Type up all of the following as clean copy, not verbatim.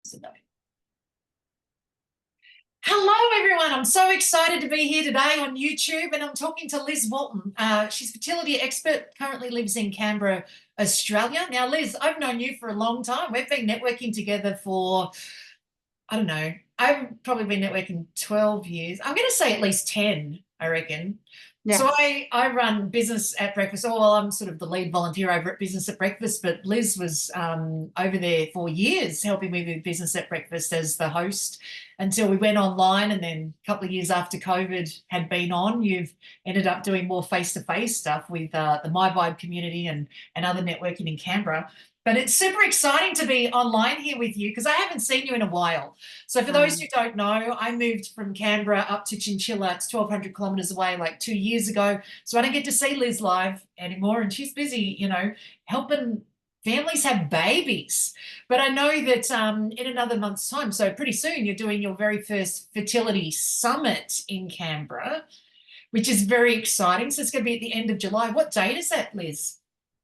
So no. Hello, everyone. I'm so excited to be here today on YouTube, and I'm talking to Liz Walton. She's a fertility expert, currently lives in Canberra, Australia. Now, Liz, I've known you for a long time. We've been networking together for, I don't know, I've probably been networking 12 years. I'm going to say at least 10, I reckon. So Yes. I run Business at Breakfast. Oh, well, I'm sort of the lead volunteer over at Business at Breakfast, but Liz was over there for years helping me with Business at Breakfast as the host until we went online. And then a couple of years after COVID had been on, you've ended up doing more face-to-face stuff with the My Vibe community and other networking in Canberra. But it's super exciting to be online here with you because I haven't seen you in a while. So for those who don't know, I moved from Canberra up to Chinchilla. It's 1,200 kilometres away like 2 years ago. So I don't get to see Liz live anymore. And she's busy, helping families have babies. But I know that in another month's time, so pretty soon, you're doing your very first fertility summit in Canberra, which is very exciting. So it's going to be at the end of July. What date is that, Liz?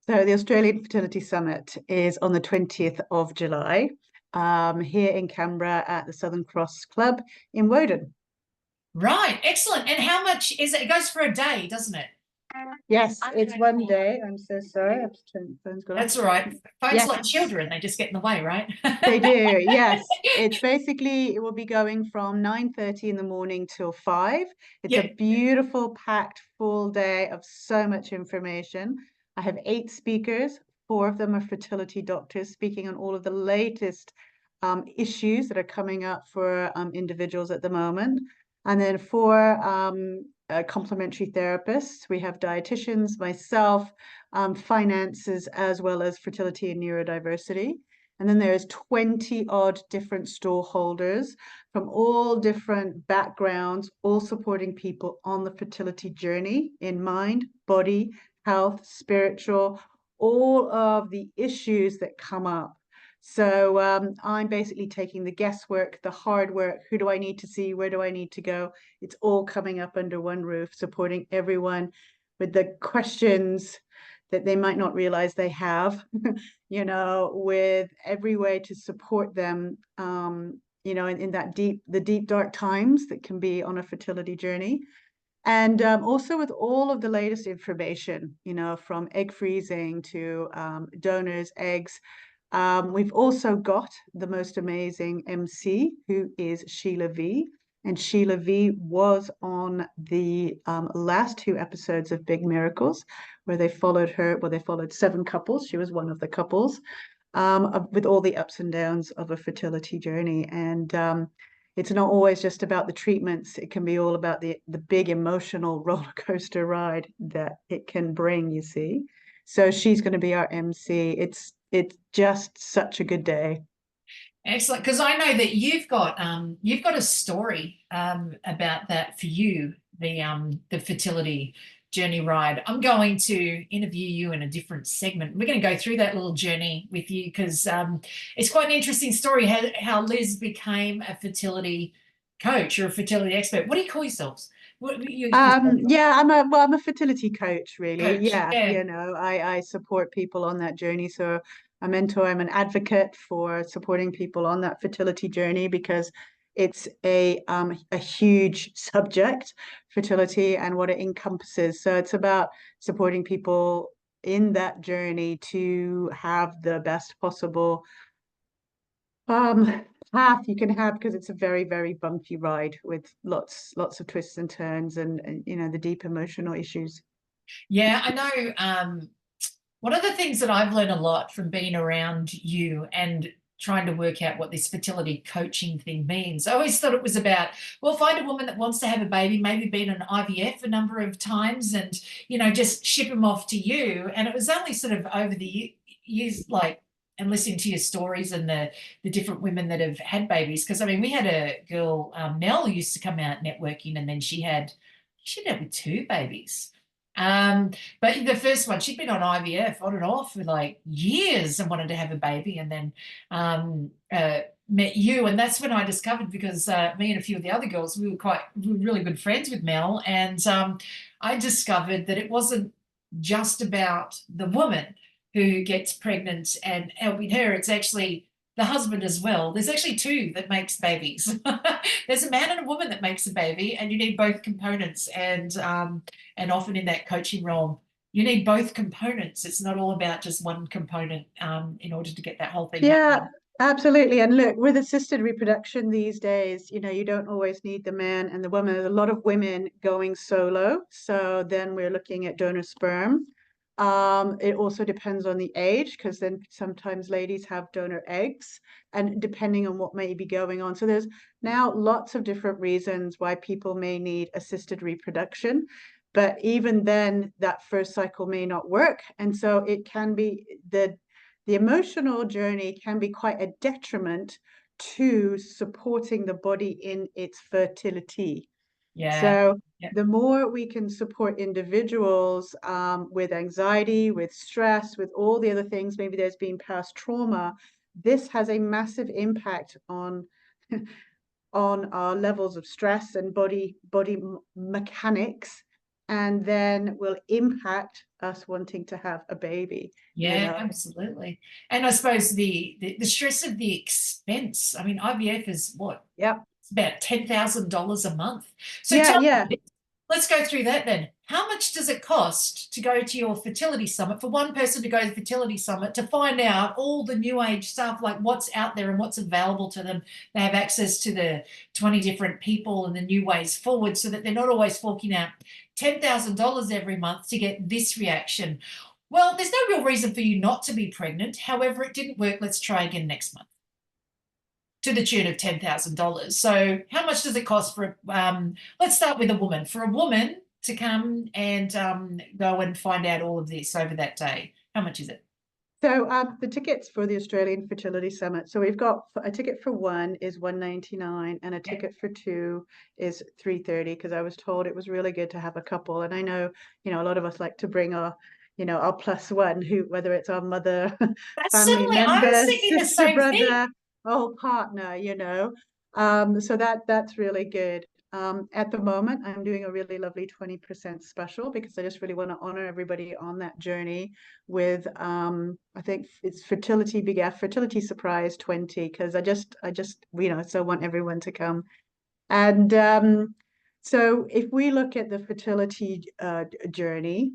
So the Australian Fertility Summit is on the 20th of July, here in Canberra at the Southern Cross Club in Woden. Right, excellent. And how much is it? It goes for a day, doesn't it? Yes, it's one day. I'm so sorry. I've just turned the phone's gone off. That's all right. Phones Yes, like children, they just get in the way, right? they do. Yes, it's basically, it will be going from 9:30 in the morning till 5. It's Yeah. a beautiful, packed, full day of so much information. I have 8 speakers. 4 of them are fertility doctors speaking on all of the latest issues that are coming up for individuals at the moment. And then 4 complementary therapists. We have dietitians, myself, finances, as well as fertility and neurodiversity. And then there's 20 odd different stall holders from all different backgrounds, all supporting people on the fertility journey in mind, body, health, spiritual, all of the issues that come up. So I'm basically taking the guesswork, the hard work. Who do I need to see? Where do I need to go? It's all coming up under one roof, supporting everyone with the questions that they might not realize they have, with every way to support them, in the deep, dark times that can be on a fertility journey. And also with all of the latest information, from egg freezing to donors, eggs. We've also got the most amazing MC, who is Sheila V. And Sheila V was on the last 2 episodes of Big Miracles, where they followed her. Well, they followed 7 couples. She was one of the couples, with all the ups and downs of a fertility journey. And it's not always just about the treatments. It can be all about the big emotional roller coaster ride that it can bring, you see. So she's going to be our MC. It's just such a good day. Excellent. Because I know that you've got a story about that for you, the fertility journey ride. I'm going to interview you in a different segment. We're going to go through that little journey with you because it's quite an interesting story how Liz became a fertility coach or a fertility expert. What do you call yourselves? What you Yeah, I'm a fertility coach, really. coach? Yeah, Yeah. I support people on that journey. So a mentor, I'm an advocate for supporting people on that fertility journey because it's a huge subject, fertility and what it encompasses. So it's about supporting people in that journey to have the best possible path you can have, because it's a very, very bumpy ride with lots of twists and turns and the deep emotional issues. Yeah, I know. One of the things that I've learned a lot from being around you and trying to work out what this fertility coaching thing means. I always thought it was about, well, find a woman that wants to have a baby, maybe been an IVF a number of times and, just ship them off to you. And it was only sort of over the years, like, and listening to your stories and the different women that have had babies. Because, I mean, we had a girl, Mel, who used to come out networking and then she had with 2 babies. But the first one, she'd been on IVF on and off for like years and wanted to have a baby, and then met you, and that's when I discovered, because me and a few of the other girls, we were really good friends with Mel, and I discovered that it wasn't just about the woman who gets pregnant and helping her. It's actually the husband as well. There's actually two that makes babies. There's a man and a woman that makes a baby, and you need both components. And often in that coaching realm, you need both components. It's not all about just one component in order to get that whole thing Yeah, happening. absolutely. And look, with assisted reproduction these days, you don't always need the man and the woman. There's a lot of women going solo. So then we're looking at donor sperm. It also depends on the age, because then sometimes ladies have donor eggs, and depending on what may be going on. So there's now lots of different reasons why people may need assisted reproduction. But even then, that first cycle may not work. And so it can be the emotional journey can be quite a detriment to supporting the body in its fertility. Yeah. So Yeah. the more we can support individuals with anxiety, with stress, with all the other things, maybe there's been past trauma, this has a massive impact on on our levels of stress and body mechanics, and then will impact us wanting to have a baby, you Yeah, know. absolutely. And I suppose the stress of the expense. I mean, IVF is what? Yep. It's about $10,000 a month. So Yeah, tell yeah. me, let's go through that then. How much does it cost to go to your fertility summit, for one person to go to the fertility summit, to find out all the new age stuff, like what's out there and what's available to them? They have access to the 20 different people and the new ways forward, so that they're not always forking out $10,000 every month to get this reaction. Well, there's no real reason for you not to be pregnant. However, it didn't work. Let's try again next month, to the tune of $10,000. So how much does it cost for, let's start with a woman, for a woman to come and go and find out all of this over that day? How much is it? So the tickets for the Australian Fertility Summit. So we've got a ticket for one is $199, and a Yeah. ticket for two is $330, because I was told it was really good to have a couple. And I know, a lot of us like to bring our plus one, who, whether it's our mother, That's family certainly, I was member, thinking the sister, same thing. brother, or partner. So that's really good. At the moment, I'm doing a really lovely 20% special, because I just really want to honor everybody on that journey with I think it's fertility surprise 20, because I just so want everyone to come. And so if we look at the fertility journey,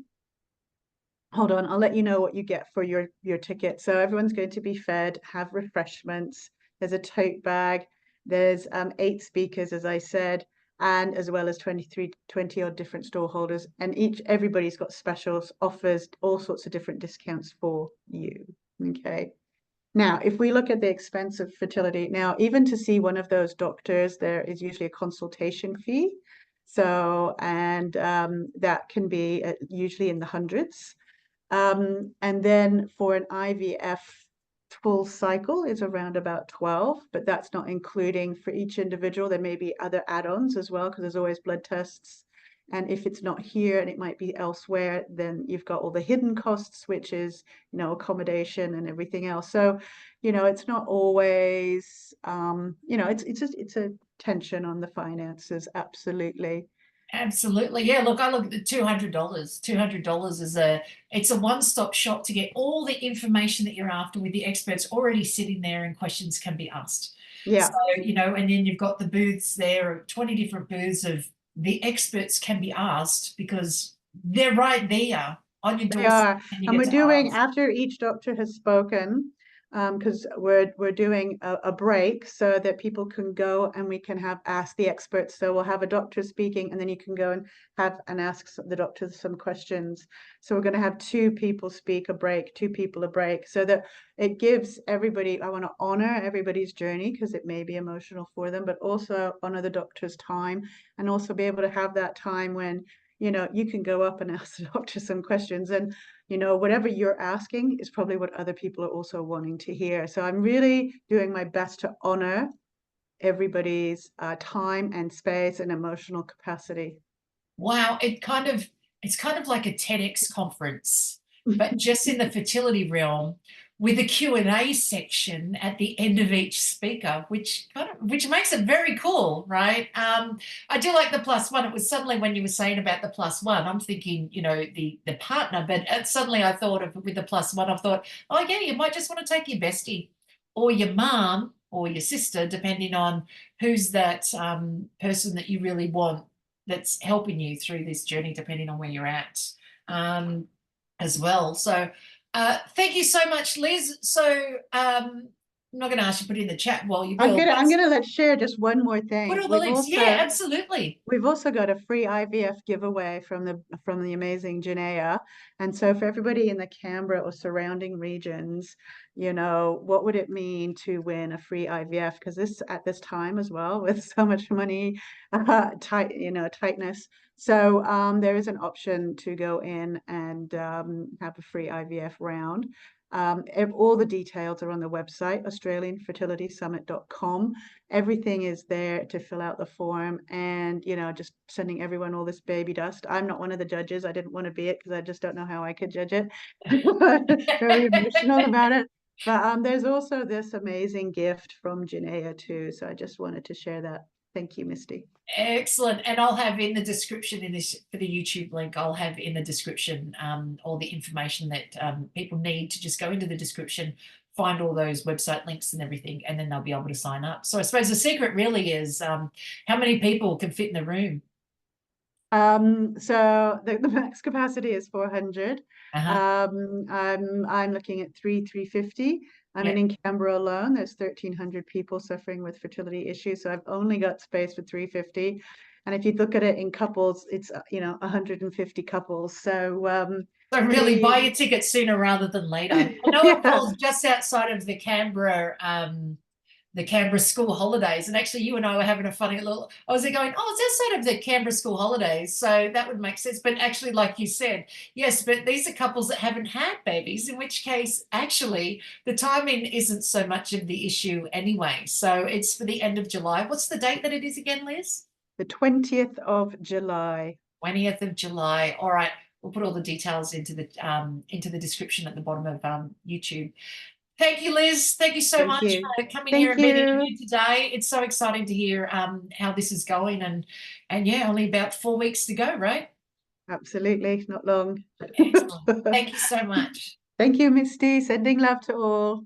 hold on, I'll let you know what you get for your ticket. So everyone's going to be fed, have refreshments. There's a tote bag. There's 8 speakers, as I said, and as well as 20 odd different stall holders. And everybody's got specials, offers, all sorts of different discounts for you. Okay. Now, if we look at the expense of fertility, now even to see one of those doctors, there is usually a consultation fee. So, and that can be usually in the hundreds. And then for an IVF full cycle is around about 12, but that's not including, for each individual, there may be other add-ons as well, because there's always blood tests. And if it's not here and it might be elsewhere, then you've got all the hidden costs, which is, accommodation and everything else. So, it's not always, it's a tension on the finances, absolutely. Absolutely. Yeah, look, I look at the $200. $200 is it's a one-stop shop to get all the information that you're after, with the experts already sitting there and questions can be asked. So, Yeah. and then you've got the booths there, 20 different booths of the experts can be asked, because they're right there on your They doorstep are, and you and get we're to doing, ask. after each doctor has spoken, because we're doing a break so that people can go and we can have ask the experts. So we'll have a doctor speaking, and then you can go and ask the doctors some questions. So we're going to have 2 people speak a break, 2 people a break, so that it gives everybody. I want to honor everybody's journey, because it may be emotional for them, but also honor the doctor's time, and also be able to have that time when you can go up and ask the doctor some questions, and whatever you're asking is probably what other people are also wanting to hear. So I'm really doing my best to honor everybody's time and space and emotional capacity. Wow, it's kind of like a TEDx conference, but just in the fertility realm, with a Q&A section at the end of each speaker, which makes it very cool, right? I do like the plus one. It was suddenly, when you were saying about the plus one, I'm thinking, the partner, but suddenly I thought of, with the plus one, I thought, oh yeah, you might just want to take your bestie, or your mom or your sister, depending on who's that person that you really want that's helping you through this journey, depending on where you're at as well. So thank you so much, Liz. So I'm not going to ask you to put it in the chat while you I'm will. gonna let's share just one more Put thing. all the links. Yeah, absolutely. We've also got a free IVF giveaway from the amazing Janaea. And so for everybody in the Canberra or surrounding regions, you know, what would it mean to win a free IVF? Because at this time as well, with so much money, tightness. So there is an option to go in and have a free IVF round. All the details are on the website, australianfertilitysummit.com. Everything is there to fill out the form, and you know, just sending everyone all this baby dust. I'm not one of the judges. I didn't want to be it because I just don't know how I could judge it. Very emotional about it. But there's also this amazing gift from Janaea too. So I just wanted to share that. Thank you, Misty. Excellent. And I'll have in the description in this for the YouTube link, I'll have in the description all the information that people need to just go into the description, find all those website links and everything, and then they'll be able to sign up. So I suppose the secret really is how many people can fit in the room. So the max capacity is 400. I'm looking at 350. I mean, in Canberra alone, there's 1,300 people suffering with fertility issues. So I've only got space for 350. And if you look at it in couples, it's, you know, 150 couples. So really buy your ticket sooner rather than later. I know yeah. it falls just outside of the Canberra school holidays. And actually, you and I were having a funny little, I was going, oh, it's outside of the Canberra school holidays. So that would make sense. But actually, like you said, yes, but these are couples that haven't had babies, in which case, actually, the timing isn't so much of the issue anyway. So it's for the end of July. What's the date that it is again, Liz? The 20th of July. 20th of July. All right. We'll put all the details into the description at the bottom of YouTube. Thank you, Liz. Thank you so much for coming here and meeting with you today. It's so exciting to hear how this is going, and yeah, only about 4 weeks to go, right? Absolutely, not long. Excellent. Thank you so much. Thank you, Misty. Sending love to all.